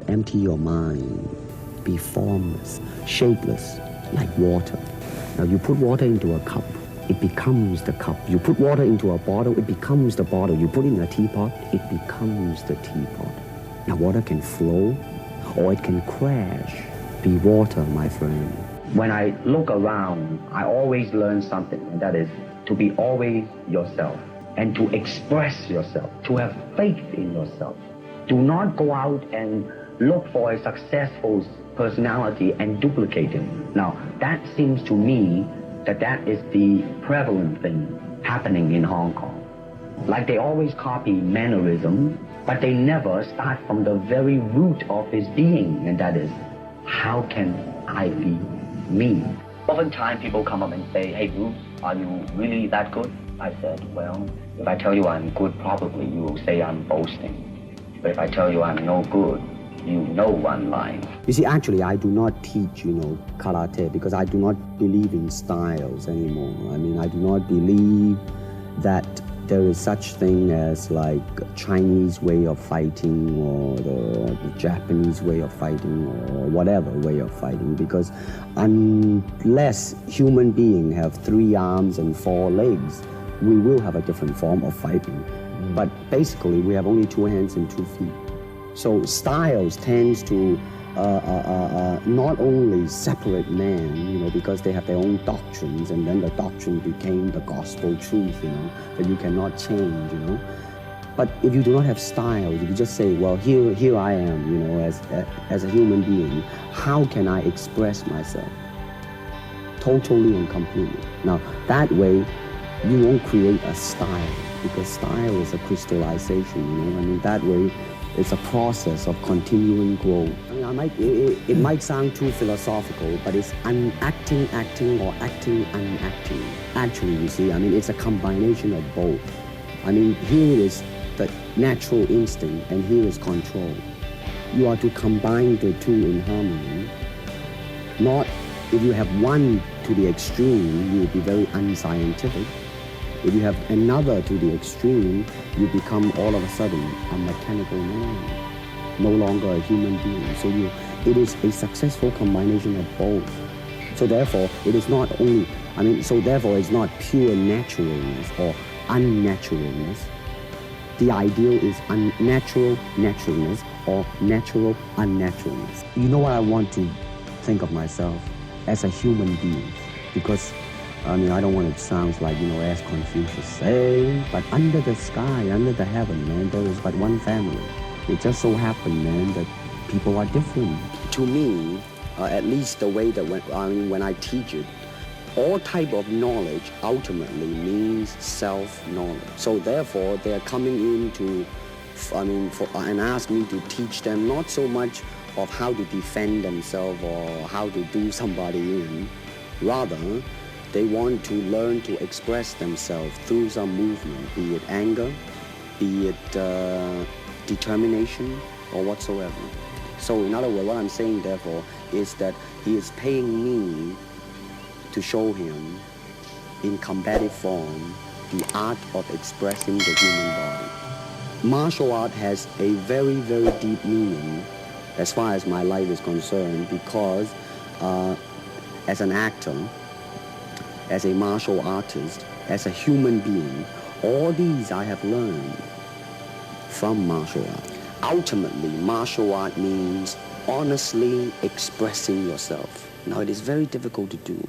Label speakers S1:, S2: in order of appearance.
S1: empty your mind. Be formless, shapeless, like water. Now you put water into a cup, it becomes the cup. You put water into a bottle, it becomes the bottle. You put it in a teapot, it becomes the teapot. Now water can flow or it can crash. Be water, my friend. When I look around, I always learn something, and that is to be always yourself and to express yourself, to have faith in yourself. Do not go out and look for a successful personality and duplicate him. Now, that seems to me that is the prevalent thing happening in Hong Kong. Like they always copy mannerism, but they never start from the very root of his being, and that is, how can I be me? Oftentimes people come up and say, hey Bruce, are you really that good? I said, well, if I tell you I'm good, probably you will say I'm boasting. But if I tell you I'm no good, you know I'm lying. You see, actually, I do not teach, karate because I do not believe in styles anymore. I mean, I do not believe that there is such thing as like Chinese way of fighting or the Japanese way of fighting or whatever way of fighting, because unless human beings have 3 arms and 4 legs, we will have a different form of fighting. But basically, we have only 2 hands and 2 feet. So styles tends to not only separate men, because they have their own doctrines, and then the doctrine became the gospel truth, that you cannot change, But if you do not have styles, if you just say, well, here I am, as a human being, how can I express myself? Totally and completely. Now, that way, you won't create a style, because style is a crystallization, that way, it's a process of continuing growth. I mean, it might sound too philosophical, but it's acting, or acting, unacting. Actually, you see, it's a combination of both. Here is the natural instinct, and here is control. You are to combine the two in harmony. Not, if you have one to the extreme, you will be very unscientific. If you have another to the extreme, you become all of a sudden a mechanical man, no longer a human being. So it is a successful combination of both. So therefore, it is not only, therefore it's not pure naturalness or unnaturalness. The ideal is unnatural naturalness or natural unnaturalness. You know what I want to think of myself as a human being, because I don't want it to sound like, as Confucius say, but under the sky, under the heaven, man, there is but one family. It just so happened, man, that people are different. To me, at least the way that when I teach it, all type of knowledge ultimately means self-knowledge. So therefore, they're coming in and ask me to teach them not so much of how to defend themselves or how to do somebody in, rather, they want to learn to express themselves through some movement, be it anger, be it determination, or whatsoever. So in other words, what I'm saying, therefore, is that he is paying me to show him in combative form the art of expressing the human body. Martial art has a very, very deep meaning as far as my life is concerned, because as an actor, as a martial artist, as a human being, all these I have learned from martial art. Ultimately, martial art means honestly expressing yourself. Now, it is very difficult to do.